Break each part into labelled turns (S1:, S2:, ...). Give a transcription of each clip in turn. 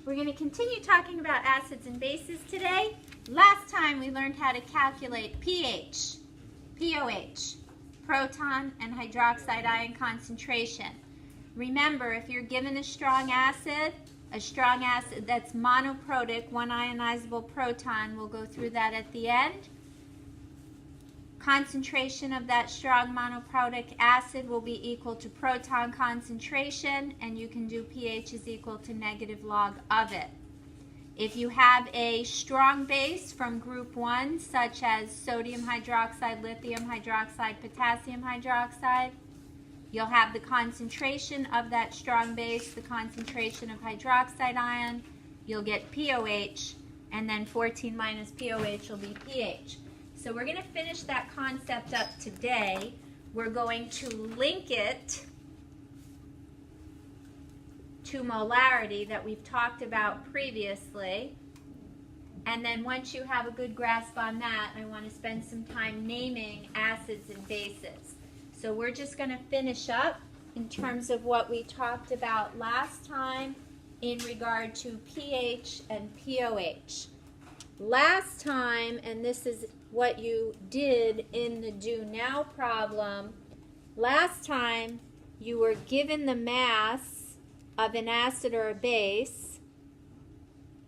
S1: We're going to continue talking about acids and bases today. Last time we learned how to calculate pH, POH, proton and hydroxide ion concentration. Remember, if you're given a strong acid that's monoprotic, one ionizable proton, we'll go through that at the end. Concentration of that strong monoprotic acid will be equal to proton concentration, and you can do pH is equal to negative log of it. If you have a strong base from group 1, such as sodium hydroxide, lithium hydroxide, potassium hydroxide, you'll have the concentration of that strong base, the concentration of hydroxide ion, you'll get POH, and then 14 minus POH will be pH. So we're going to finish that concept up today. We're going to link it to molarity that we've talked about previously. And then once you have a good grasp on that, I want to spend some time naming acids and bases. So we're just going to finish up in terms of what we talked about last time in regard to pH and POH. Last time, and this is what you did in the do now problem, last time you were given the mass of an acid or a base,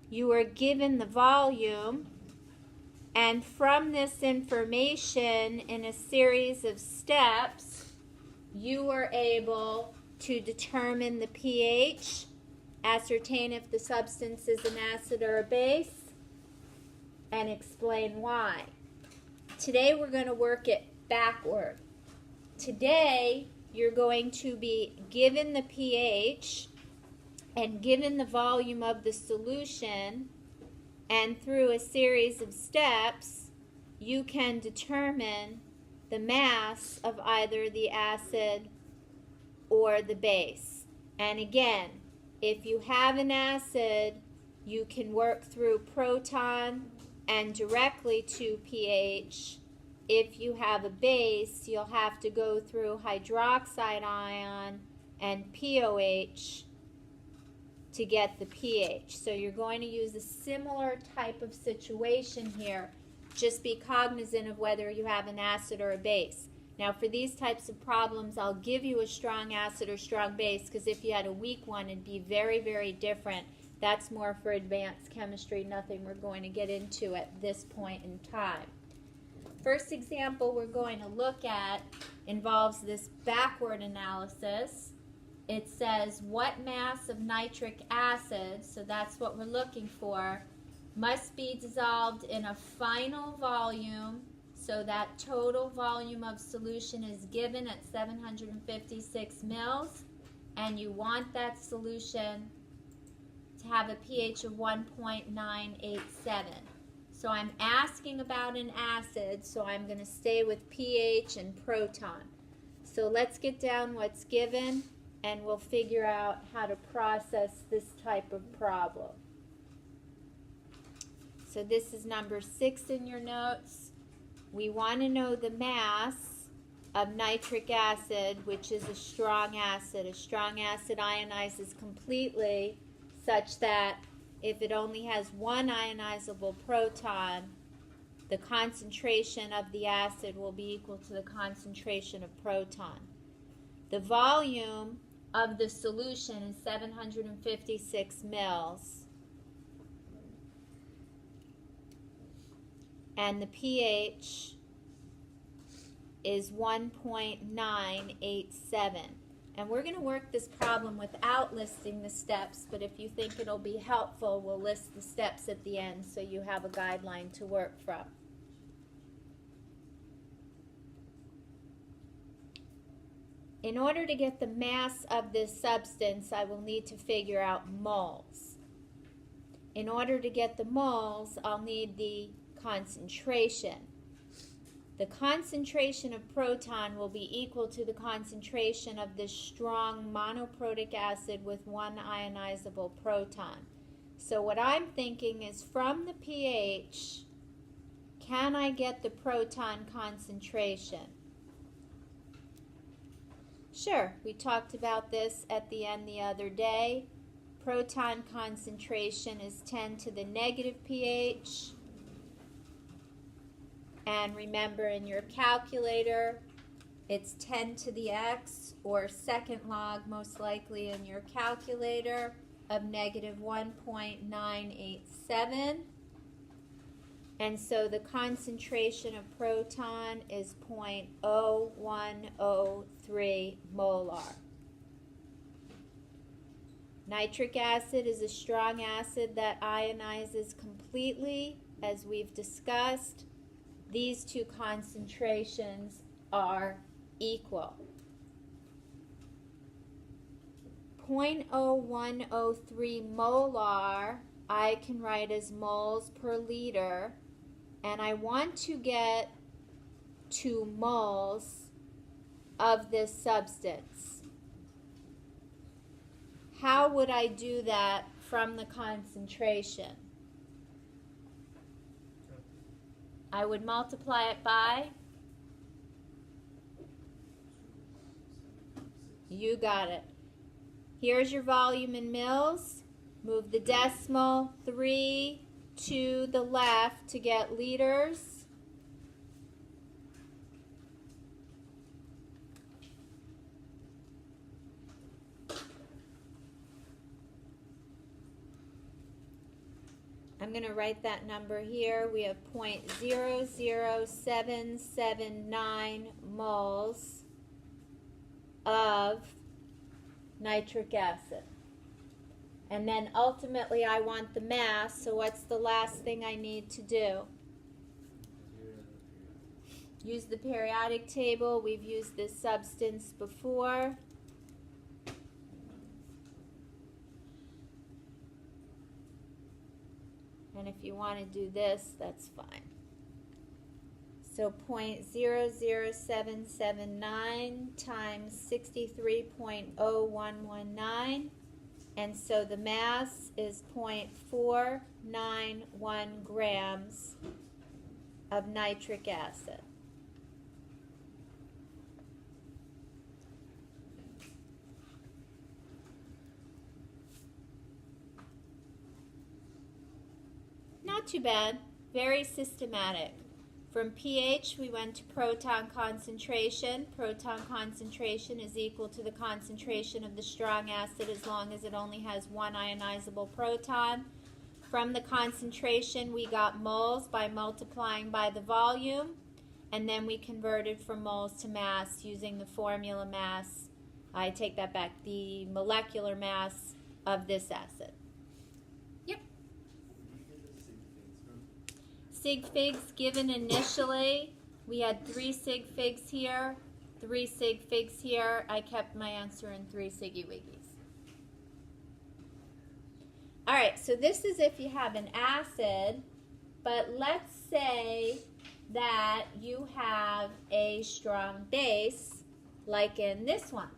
S1: you were given the volume, and from this information in a series of steps, you were able to determine the pH, ascertain if the substance is an acid or a base, and explain why. Today we're going to work it backward. Today you're going to be given the pH and given the volume of the solution, and through a series of steps you can determine the mass of either the acid or the base. And again, if you have an acid, you can work through proton and directly to pH. If you have a base, you'll have to go through hydroxide ion and POH to get the pH. So you're going to use a similar type of situation here. Just be cognizant of whether you have an acid or a base. Now for these types of problems, I'll give you a strong acid or strong base, because if you had a weak one, it'd be very, very different. That's more for advanced chemistry, nothing we're going to get into at this point in time. First example we're going to look at involves this backward analysis. It says what mass of nitric acid, so that's what we're looking for, must be dissolved in a final volume, so that total volume of solution is given at 756 mils, and you want that solution to have a pH of 1.987. So I'm asking about an acid, so I'm going to stay with pH and proton. So let's get down what's given, and we'll figure out how to process this type of problem. So this is number 6 in your notes. We want to know the mass of nitric acid, which is a strong acid. A strong acid ionizes completely, such that if it only has one ionizable proton, the concentration of the acid will be equal to the concentration of proton. The volume of the solution is 756 mils, and the pH is 1.987. And we're going to work this problem without listing the steps, but if you think it'll be helpful, we'll list the steps at the end so you have a guideline to work from. In order to get the mass of this substance, I will need to figure out moles. In order to get the moles, I'll need the concentration. The concentration of proton will be equal to the concentration of this strong monoprotic acid with one ionizable proton. So what I'm thinking is, from the pH, can I get the proton concentration? Sure, we talked about this at the end the other day. proton concentration is 10 to the negative pH. And remember, in your calculator, it's 10 to the x, or second log most likely in your calculator, of negative 1.987. And so the concentration of proton is 0.0103 molar. Nitric acid is a strong acid that ionizes completely, as we've discussed. These two concentrations are equal. 0.0103 molar I can write as moles per liter, and I want to get to moles of this substance. How would I do that from the concentration? I would multiply it by, you got it. Here's your volume in mils. Move the decimal 3 to the left to get liters. I'm going to write that number here. We have 0.00779 moles of nitric acid. And then ultimately I want the mass, so what's the last thing I need to do? Use the periodic table. We've used this substance before. And if you want to do this, that's fine. So 0.00779 times 63.0119. And so the mass is 0.491 grams of nitric acid. Not too bad. Very systematic. From pH, we went to proton concentration. Proton concentration is equal to the concentration of the strong acid as long as it only has one ionizable proton. From the concentration, we got moles by multiplying by the volume, and then we converted from moles to mass using the formula mass. I take that back, the molecular mass of this acid. Sig figs given initially, we had 3 sig figs here, 3 sig figs here. I kept my answer in 3 siggy wiggies. All right, so this is if you have an acid, but let's say that you have a strong base, like in this one.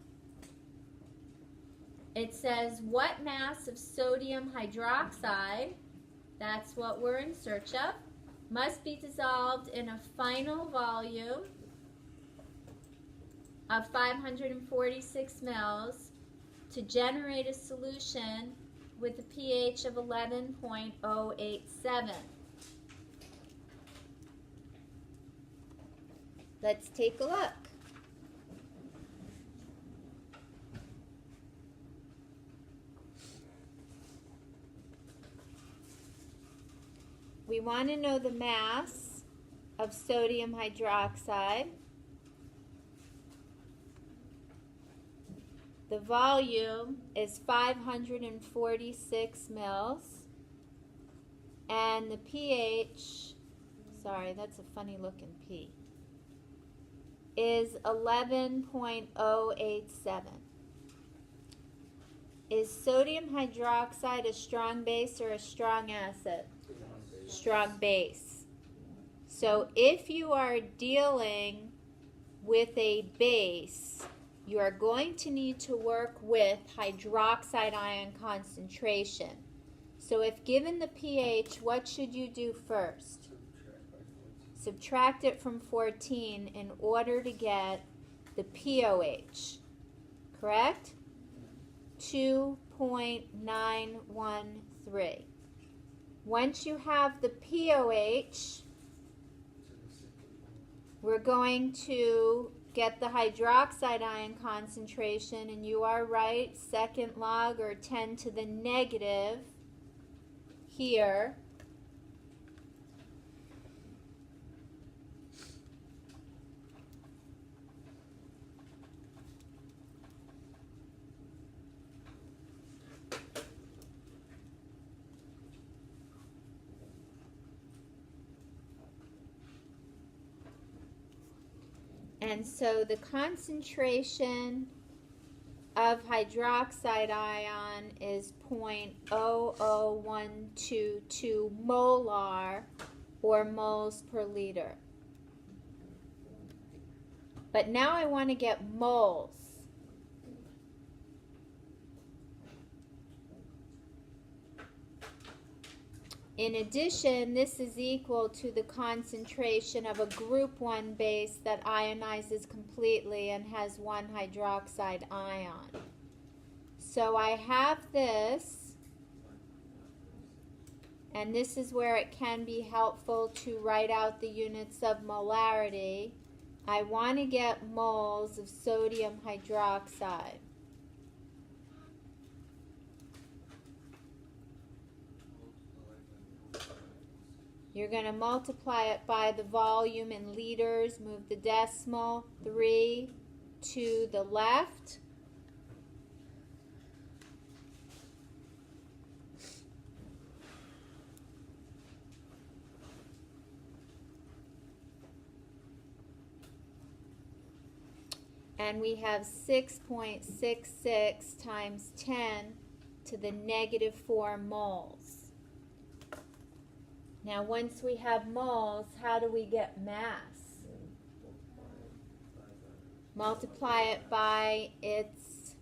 S1: It says, what mass of sodium hydroxide, that's what we're in search of, must be dissolved in a final volume of 546 mils to generate a solution with a pH of 11.087. Let's take a look. We want to know the mass of sodium hydroxide. The volume is 546 mils. And the pH, sorry, that's a funny looking P, is 11.087. Is sodium hydroxide a strong base or a strong acid? Strong base. So if you are dealing with a base, you are going to need to work with hydroxide ion concentration. So if given the pH, what should you do first? Subtract it from 14 in order to get the POH, correct? 2.0 0.913. Once you have the POH, we're going to get the hydroxide ion concentration, and you are right, second log or 10 to the negative here. And so the concentration of hydroxide ion is 0.00122 molar, or moles per liter. But now I want to get moles. In addition, this is equal to the concentration of a group 1 base that ionizes completely and has 1 hydroxide ion. So I have this, and this is where it can be helpful to write out the units of molarity. I want to get moles of sodium hydroxide. You're going to multiply it by the volume in liters, move the decimal 3 to the left. And we have 6.66 times 10 to the negative 4 moles. Now, once we have moles, how do we get mass? Multiply it by its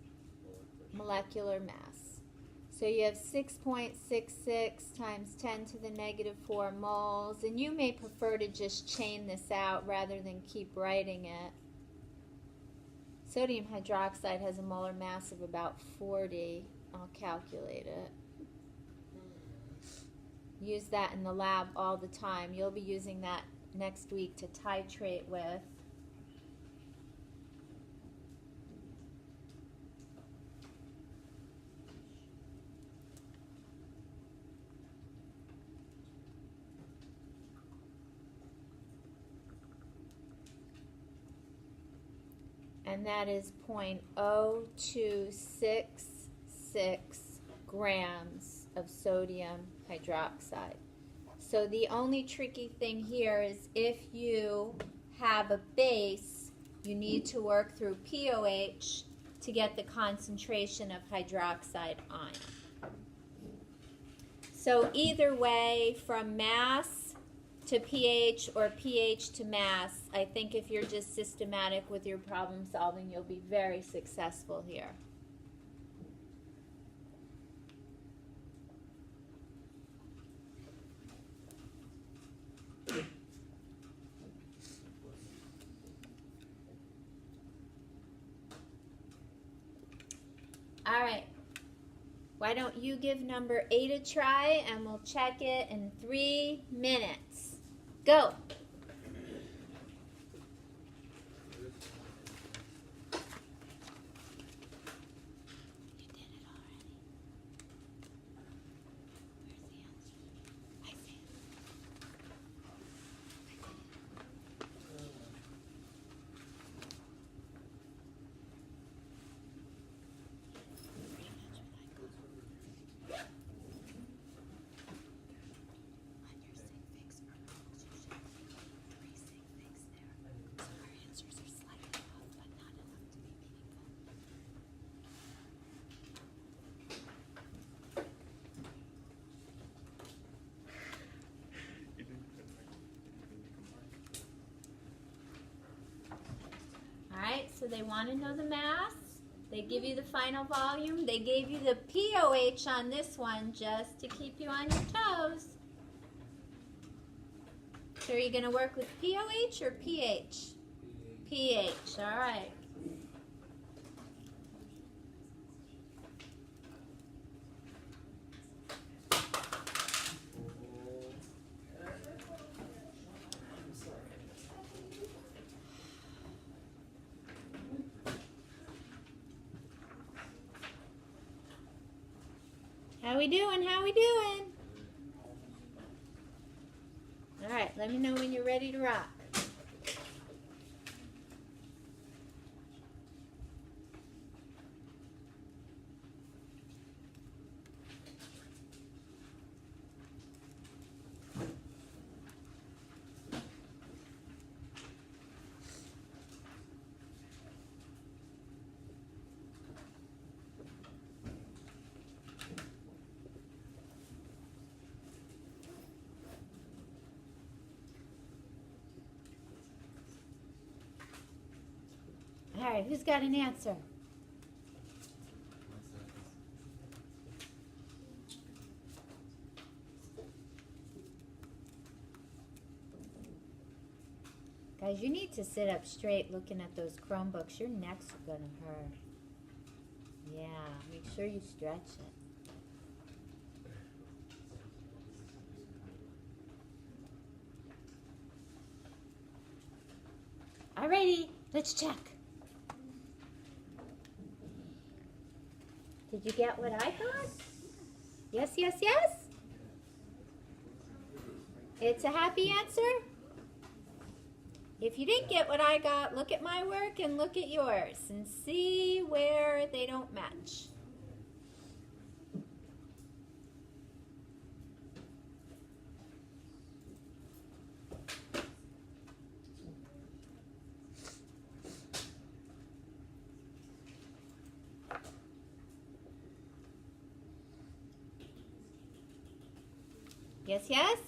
S1: molecular mass. So you have 6.66 times 10 to the negative 4 moles. And you may prefer to just chain this out rather than keep writing it. Sodium hydroxide has a molar mass of about 40. I'll calculate it. Use that in the lab all the time. You'll be using that next week to titrate with. And that is 0.0266 grams of sodium hydroxide. So the only tricky thing here is if you have a base, you need to work through POH to get the concentration of hydroxide ion. So either way, from mass to pH or pH to mass, I think if you're just systematic with your problem solving, you'll be very successful here. All right, why don't you give number 8 a try, and we'll check it in 3 minutes. Go. So they want to know the mass. They give you the final volume. They gave you the POH on this one just to keep you on your toes. So are you going to work with POH or pH? pH, all right. How we doing? How we doing? All right, let me know when you're ready to rock. All right, who's got an answer? Guys, you need to sit up straight looking at those Chromebooks. Your necks are going to hurt. Yeah, make sure you stretch it. Alrighty, let's check. Did you get what I got? Yes, yes, yes? It's a happy answer? If you didn't get what I got, look at my work and look at yours and see where they don't match. Yes, yes?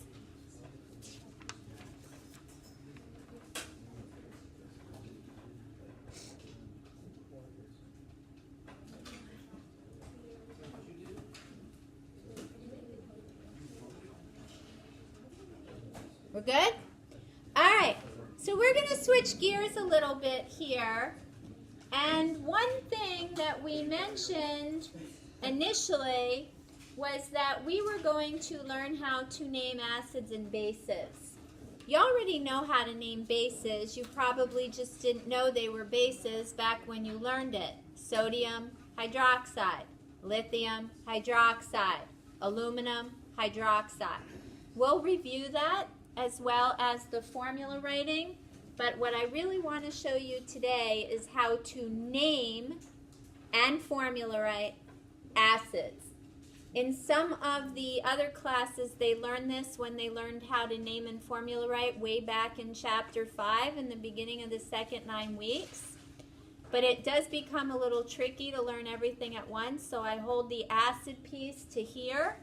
S1: We're good? All right, so we're going to switch gears a little bit here. And one thing that we mentioned initially was that we were going to learn how to name acids and bases. You already know how to name bases. You probably just didn't know they were bases back when you learned it. Sodium hydroxide, lithium hydroxide, aluminum hydroxide. We'll review that as well as the formula writing, but what I really want to show you today is how to name and formula write acids. In some of the other classes, they learned this when they learned how to name and formula write way back in chapter 5 in the beginning of the second 9 weeks. But it does become a little tricky to learn everything at once, so I hold the acid piece to here.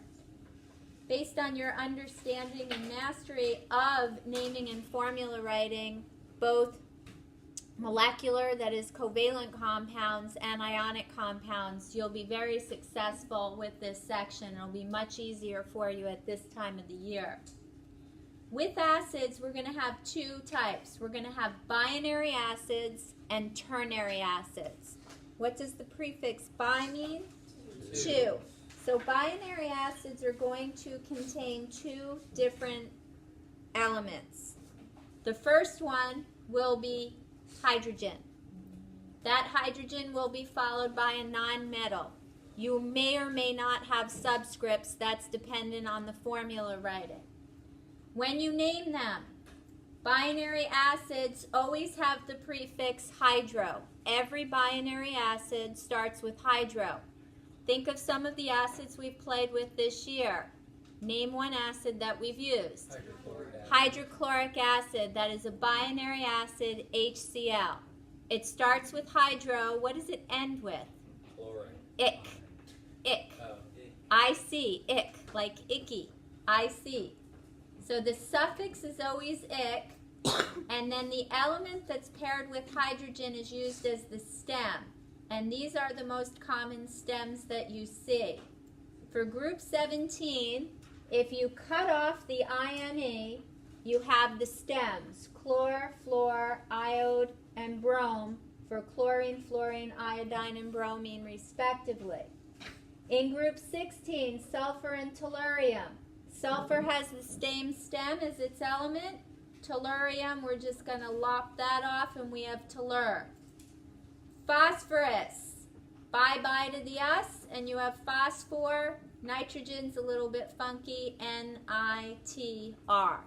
S1: Based on your understanding and mastery of naming and formula writing, both molecular, that is covalent compounds, and ionic compounds, you'll be very successful with this section. It'll be much easier for you at this time of the year. With acids, we're going to have two types. We're going to have binary acids and ternary acids. What does the prefix bi mean? Two. So binary acids are going to contain two different elements. The first one will be hydrogen. That hydrogen will be followed by a nonmetal. You may or may not have subscripts. That's dependent on the formula writing. When you name them, binary acids always have the prefix hydro. Every binary acid starts with hydro. Think of some of the acids we've played with this year. Name one acid that we've used. Hydrochloric acid. That is a binary acid, HCl. It starts with hydro. What does it end with? Chlorine. Ick. Ick. I-C. Ick. Like icky. I-C. So the suffix is always ick. And then the element that's paired with hydrogen is used as the stem. And these are the most common stems that you see. For group 17, if you cut off the IME, you have the stems, chlor, fluor, iode, and brome for chlorine, fluorine, iodine, and bromine, respectively. In group 16, sulfur and tellurium. Sulfur has the same stem as its element. Tellurium, we're just going to lop that off, and we have tellur. Phosphorus. bye-bye to the S, and you have phosphor. Nitrogen's a little bit funky, N-I-T-R.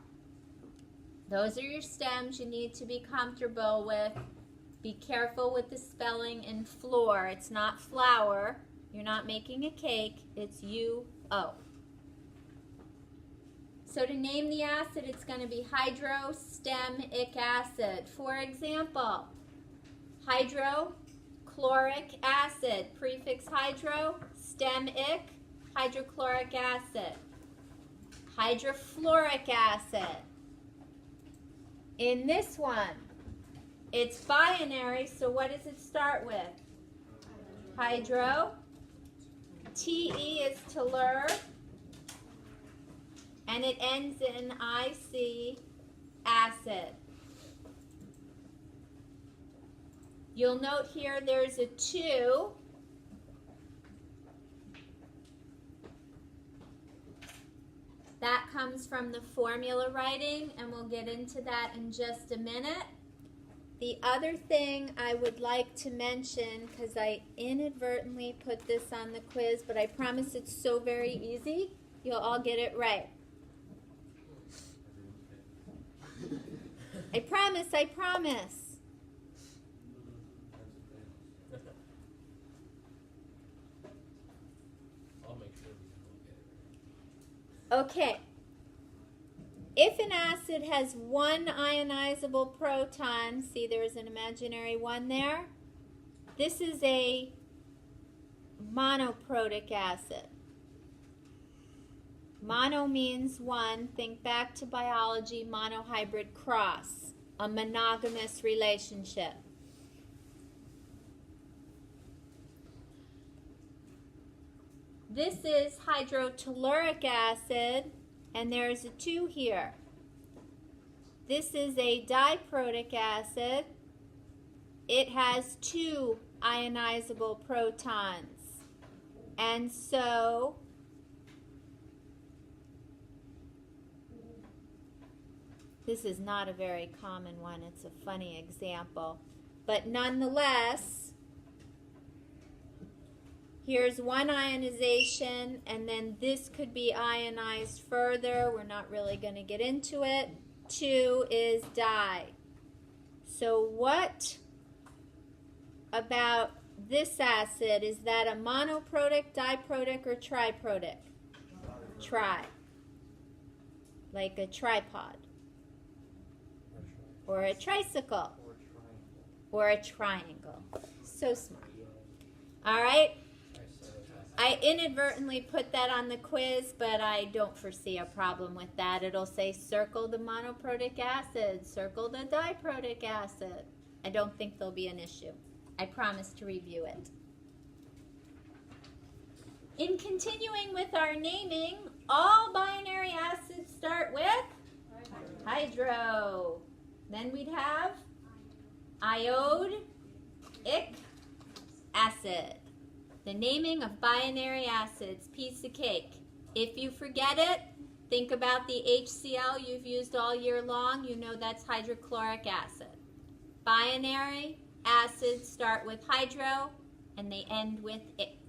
S1: Those are your stems you need to be comfortable with. Be careful with the spelling in floor. It's not flour. You're not making a cake. It's U-O. So to name the acid, it's going to be hydrostemic acid. For example, hydrochloric acid, prefix hydro, stemic, hydrochloric acid. Hydrofluoric acid. In this one, it's binary, so what does it start with? Hydro. Te is tellur. And it ends in IC, acid. You'll note here there's a 2. That comes from the formula writing, and we'll get into that in just a minute. The other thing I would like to mention, because I inadvertently put this on the quiz, but I promise it's so very easy, you'll all get it right. I promise, I promise.
S2: I'll make sure we get it.
S1: Okay. If an acid has one ionizable proton, see there's an imaginary one there, this is a monoprotic acid. Mono means one. Think back to biology, monohybrid cross, a monogamous relationship. This is hydrotelluric acid, and there's a 2 here. This is a diprotic acid. It has 2 ionizable protons. And so this is not a very common one. It's a funny example. But nonetheless, here's one ionization, and then this could be ionized further. We're not really going to get into it. 2 is di. So what about this acid? Is that a monoprotic, diprotic, or triprotic? Tri. Like a tripod. Or a tricycle. Or a triangle. So smart. All right. I inadvertently put that on the quiz, but I don't foresee a problem with that. It'll say circle the monoprotic acid, circle the diprotic acid. I don't think there'll be an issue. I promise to review it. In continuing with our naming, all binary acids start with hydro. Then we'd have iodic acid. The naming of binary acids, piece of cake. If you forget it, think about the HCl you've used all year long. You know that's hydrochloric acid. Binary acids start with hydro and they end with ic.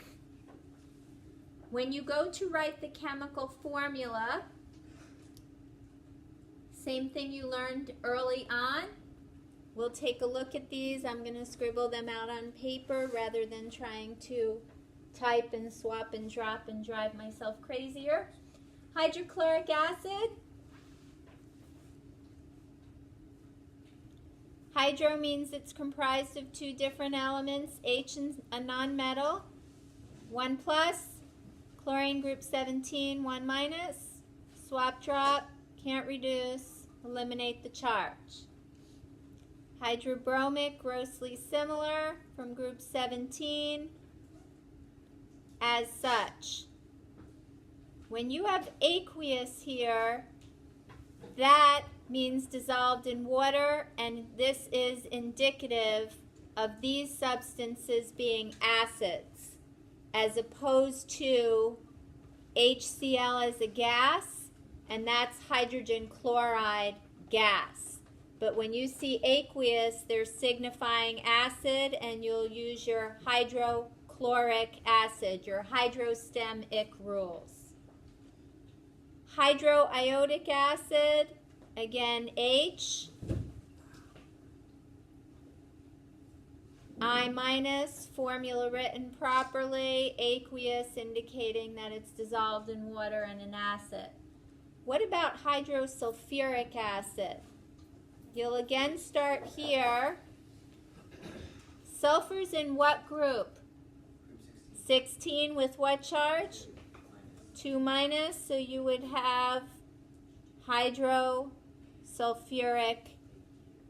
S1: When you go to write the chemical formula, same thing you learned early on. We'll take a look at these. I'm going to scribble them out on paper rather than trying to type and swap and drop and drive myself crazier. Hydrochloric acid. Hydro means it's comprised of 2 different elements, H and a nonmetal. 1 plus, chlorine group 17, 1 minus. Swap drop, can't reduce, eliminate the charge. Hydrobromic, grossly similar, from group 17, as such. When you have aqueous here, that means dissolved in water, and this is indicative of these substances being acids, as opposed to HCl as a gas, and that's hydrogen chloride gas. But when you see aqueous, they're signifying acid, and you'll use your hydrochloric hydrochloric acid, your hydrostem-ic rules. Hydroiodic acid, again H. I minus, formula written properly, aqueous, indicating that it's dissolved in water and an acid. What about hydrosulfuric acid? You'll again start here. Sulfur's in what group? 16 with what charge? 2 minus, so you would have hydrosulfuric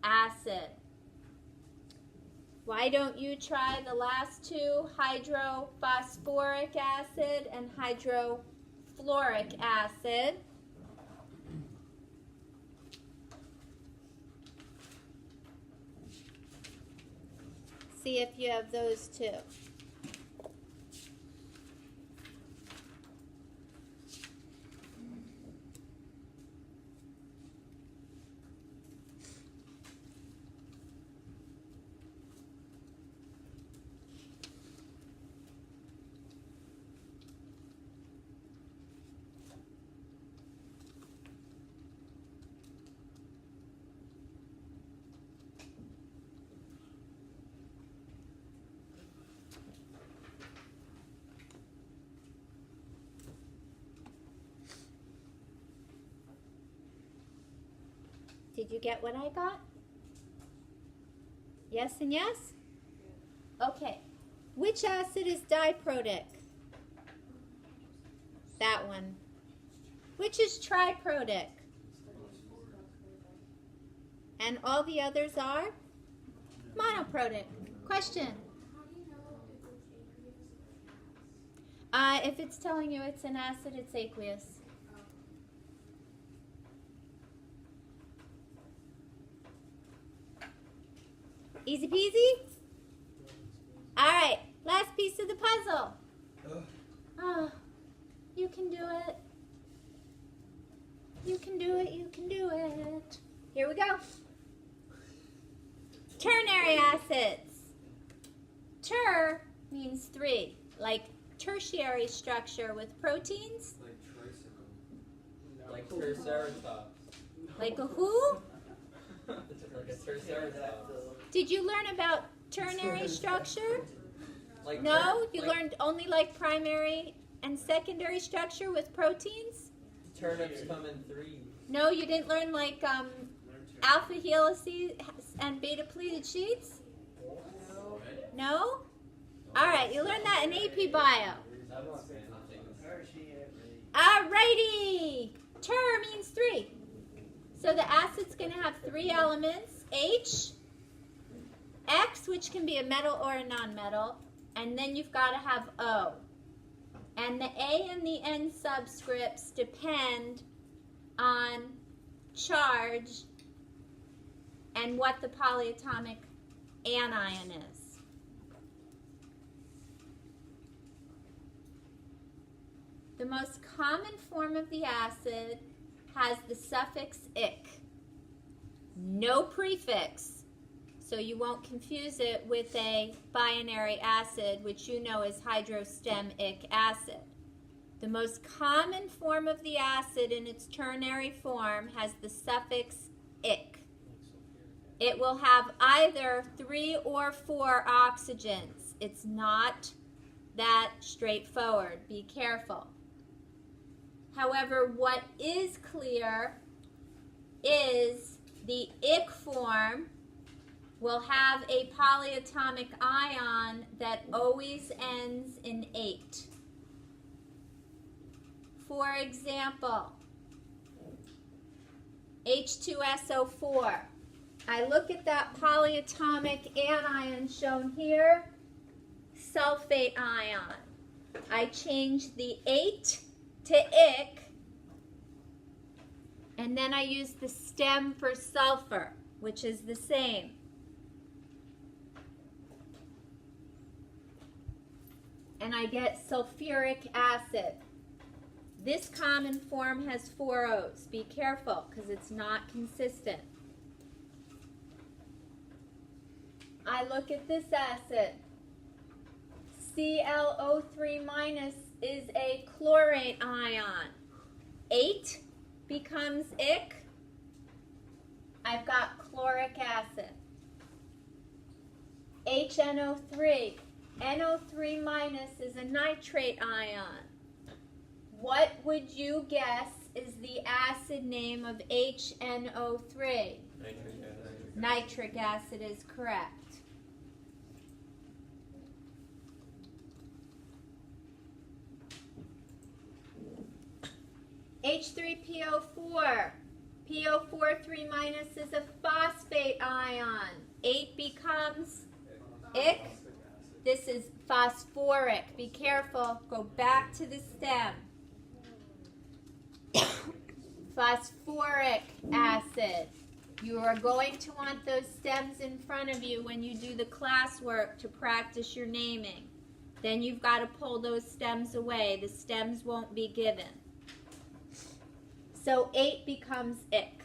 S1: acid. Why don't you try the last two, hydrophosphoric acid and hydrofluoric acid? See if you have those two. Did you get what I got? Yes and yes? Okay. Which acid is diprotic? That one. Which is triprotic? And all the others are monoprotic. Question? If it's telling you it's an acid, it's aqueous. Easy peasy? Alright, last piece of the puzzle. Oh, you can do it. You can do it, you can do it. Here we go. Ternary acids. Ter means 3, like tertiary structure with proteins.
S3: Like Triceratops.
S1: Like a who?
S3: Like a Triceratops.
S1: Did you learn about ternary structure?
S3: Like
S1: No? You learned only like primary and secondary structure with proteins?
S3: turnips come in 3.
S1: No, you didn't learn like alpha helices and beta pleated sheets? No? Alright, you learned that in AP Bio. Alrighty! Ter means 3. So the acid's going to have 3 elements. H, X, which can be a metal or a nonmetal, and then you've got to have O. And the A and the N subscripts depend on charge and what the polyatomic anion is. The most common form of the acid has the suffix "ic." No prefix. So you won't confuse it with a binary acid, which you know is hydrostem-ic acid. The most common form of the acid in its ternary form has the suffix "ic." It will have either 3 or 4 oxygens. It's not that straightforward. Be careful. However, what is clear is the "ic" form will have a polyatomic ion that always ends in 8. For example, H2SO4. I look at that polyatomic anion shown here, sulfate ion. I change the 8 to "ic", and then I use the stem for sulfur, which is the same. And I get sulfuric acid. This common form has 4 O's. Be careful, because it's not consistent. I look at this acid, ClO3 minus is a chlorate ion. 8 becomes ick. I've got chloric acid. HNO3. NO3 minus is a nitrate ion. What would you guess is the acid name of HNO3? Nitric acid is correct. H3PO4. PO4 3 minus is a phosphate ion. 8 becomes ick. This is phosphoric. Be careful. Go back to the stem. Phosphoric acid. You are going to want those stems in front of you when you do the classwork to practice your naming. Then you've got to pull those stems away. The stems won't be given. So 8 becomes ick.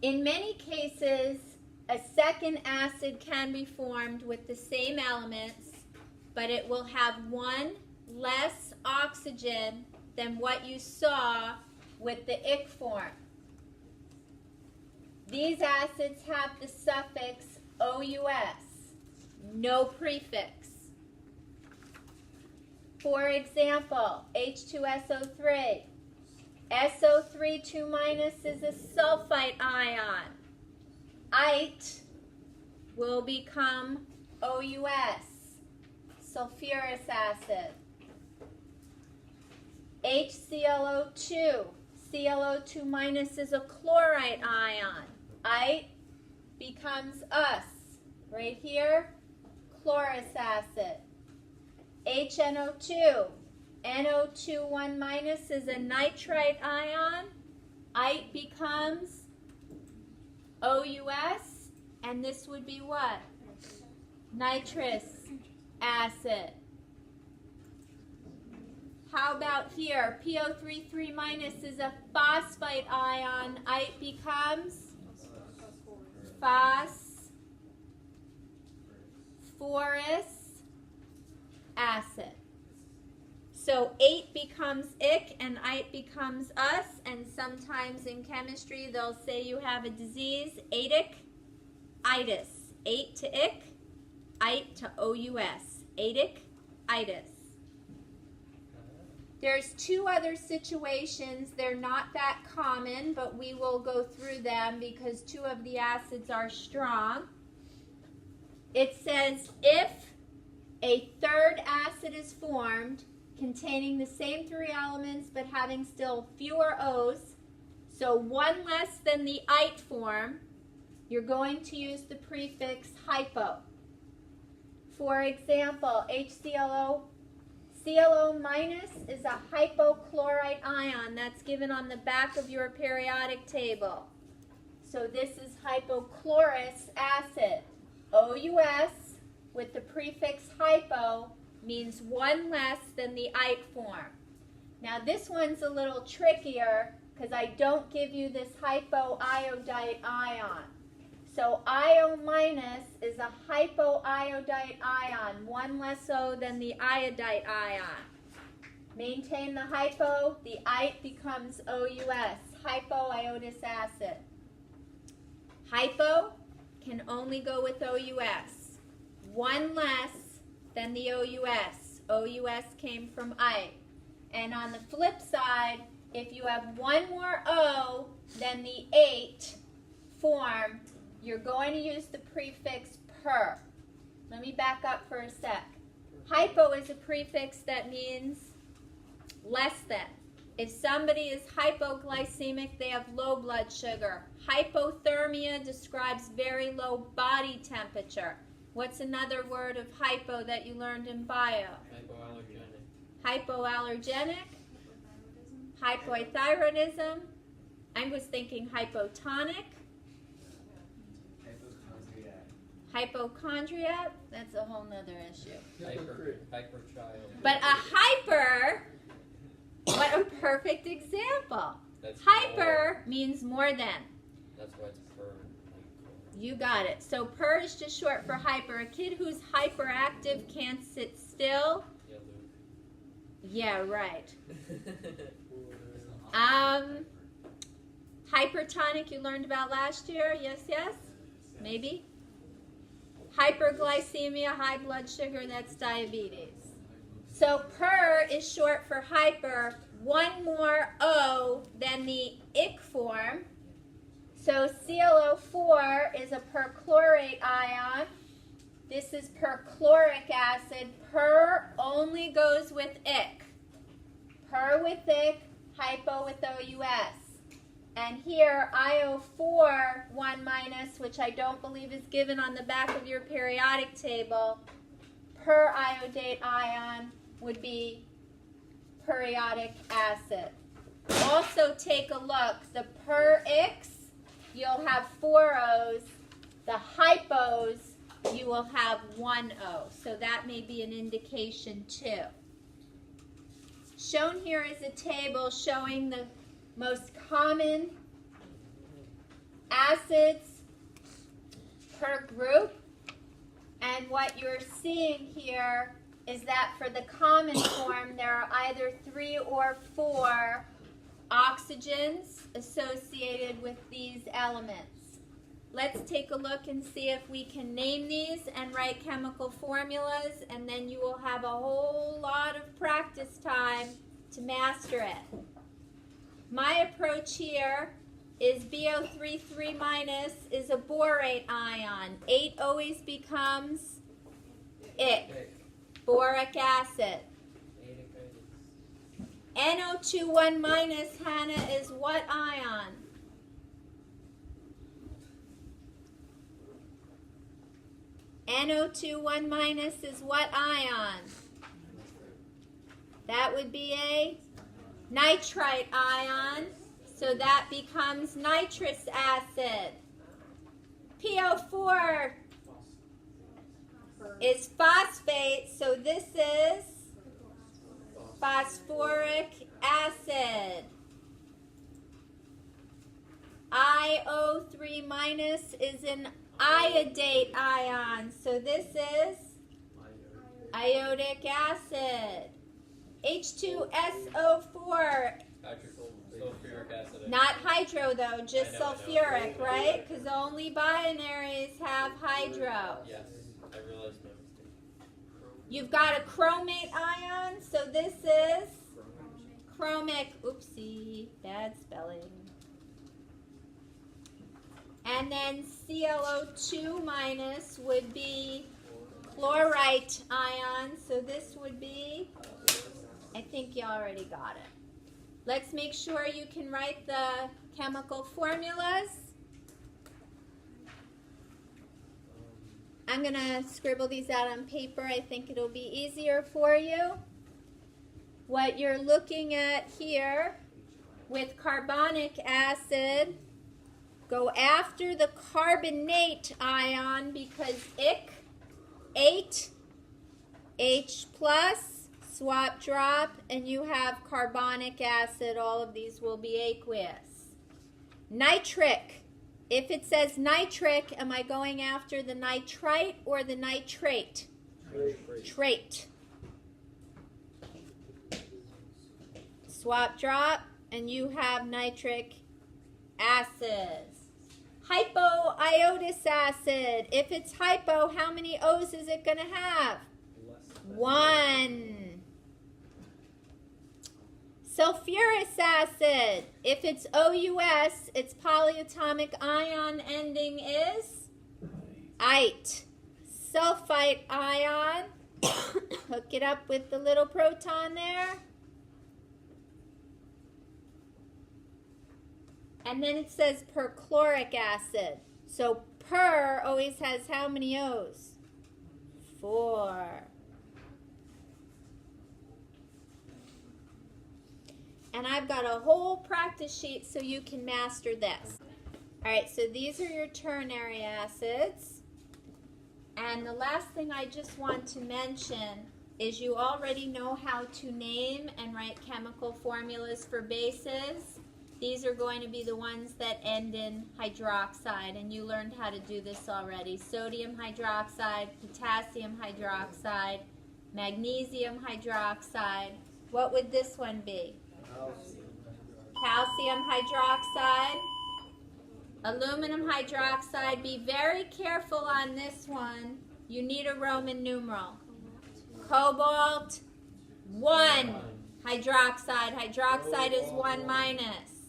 S1: In many cases, a second acid can be formed with the same elements, but it will have one less oxygen than what you saw with the ick form. These acids have the suffix OUS, no prefix. For example, H2SO3. SO3 2 minus is a sulfite ion. Ite will become OUS, sulfurous acid. HClO2. ClO2 minus is a chlorite ion. Ite becomes us. Right here, chlorous acid. HNO2. NO2 1 minus is a nitrite ion. Ite becomes OUS, and this would be what? Nitrous acid. How about here? PO3 3 minus is a phosphite ion. Ite becomes phosphorus acid. So 8 becomes ick and ite becomes us, and sometimes in chemistry they'll say you have a disease, aidic itis. 8 to ick, ite to OUS. Aidic itis. There's 2 other situations. They're not that common, but we will go through them because 2 of the acids are strong. It says if a third acid is formed containing the same 3 elements but having still fewer O's, so 1 less than the ite form, you're going to use the prefix hypo. For example, HClO, ClO minus is a hypochlorite ion. That's given on the back of your periodic table. So this is hypochlorous acid. OUS with the prefix hypo means 1 less than the ite form. Now this one's a little trickier because I don't give you this hypoiodite ion. So IO minus is a hypoiodite ion, 1 less O than the iodite ion. Maintain the hypo, the ite becomes OUS, hypoiodous acid. Hypo can only go with OUS, 1 less than the OUS. OUS came from ite. And on the flip side, if you have 1 more O than the 8 form, you're going to use the prefix per. Let me back up for a sec. Hypo is a prefix that means less than. If somebody is hypoglycemic, they have low blood sugar. Hypothermia describes very low body temperature. What's another word of hypo that you learned in bio? Hypoallergenic. Hypothyroidism. I was thinking hypotonic. Hypochondriac, that's a whole nother issue.
S3: Hyperchild.
S1: But a hyper, what a perfect example.
S3: That's
S1: Hyper
S3: more.
S1: means more than.
S3: That's why it's per.
S1: You got it. So per is just short for hyper. A kid who's hyperactive can't sit still. Yeah, right. Hypertonic you learned about last year. Yes, yes? Maybe? Hyperglycemia, high blood sugar, that's diabetes. So per is short for hyper. One more O than the ick form. So ClO4 is a perchlorate ion. This is perchloric acid. Per only goes with ick. Per with ick, hypo with OUS. And here, IO4, 1 minus, which I don't believe is given on the back of your periodic table, per iodate ion would be periodic acid. Also take a look. The per X, you'll have 4 O's. The hypos, you will have 1 O. So that may be an indication too. Shown here is a table showing the most common acids per group. And what you're seeing here is that for the common form, there are either 3 or 4 oxygens associated with these elements. Let's take a look and see if we can name these and write chemical formulas, and then you will have a whole lot of practice time to master it. My approach here is BO3 minus is a borate ion. 8 always becomes ick, boric acid. NO2 1 minus, Hannah, is what ion? NO2 1 minus is what ion? That would be a nitrite ion. So that becomes nitrous acid. PO4 is phosphate, so this is phosphoric acid. IO3 minus is an iodate ion, so this is iodic acid. H2SO4,
S3: Sulfuric acid.
S1: not hydro though, just sulfuric, right? Because only binaries have hydro.
S3: Yes, I realized my mistake.
S1: You've got a chromate ion, so this is chromic, oopsie, bad spelling. And then ClO2 minus would be chlorite ion, so this would be, I think you already got it. Let's make sure you can write the chemical formulas. I'm going to scribble these out on paper. I think it'll be easier for you. What you're looking at here with carbonic acid, go after the carbonate ion because ick, 8, H plus, swap drop, and you have carbonic acid. All of these will be aqueous. Nitric. If it says nitric, am I going after the nitrite or the nitrate? Trait. Swap drop, and you have nitric acids. Hypoiodous acid. If it's hypo, how many O's is it going to have? 1. Sulfurous acid. If it's OUS, its polyatomic ion ending is ite. Sulfite ion. Hook it up with the little proton there. And then it says perchloric acid. So per always has how many O's? 4. And I've got a whole practice sheet so you can master this. All right, so these are your ternary acids. And the last thing I just want to mention is you already know how to name and write chemical formulas for bases. these are going to be the ones that end in hydroxide, and you learned how to do this already. Sodium hydroxide, potassium hydroxide, magnesium hydroxide. What would this one be? Calcium hydroxide, aluminum hydroxide. Be very careful on this one. You need a Roman numeral. Cobalt 1 hydroxide. Hydroxide is 1 minus.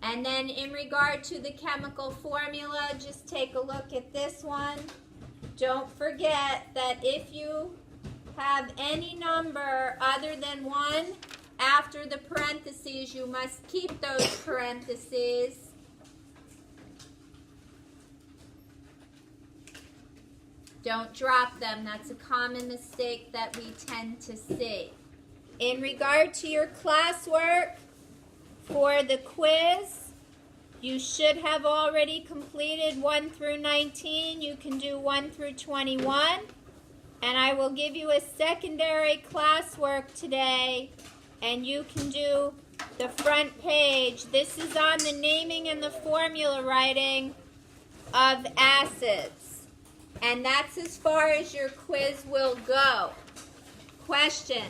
S1: And then in regard to the chemical formula, just take a look at this one. Don't forget that if you have any number other than 1 after the parentheses, you must keep those parentheses. Don't drop them. That's a common mistake that we tend to see. In regard to your classwork, for the quiz, you should have already completed 1 through 19. You can do 1 through 21. And I will give you a secondary classwork today, and you can do the front page. This is on the naming and the formula writing of acids. And that's as far as your quiz will go. Question.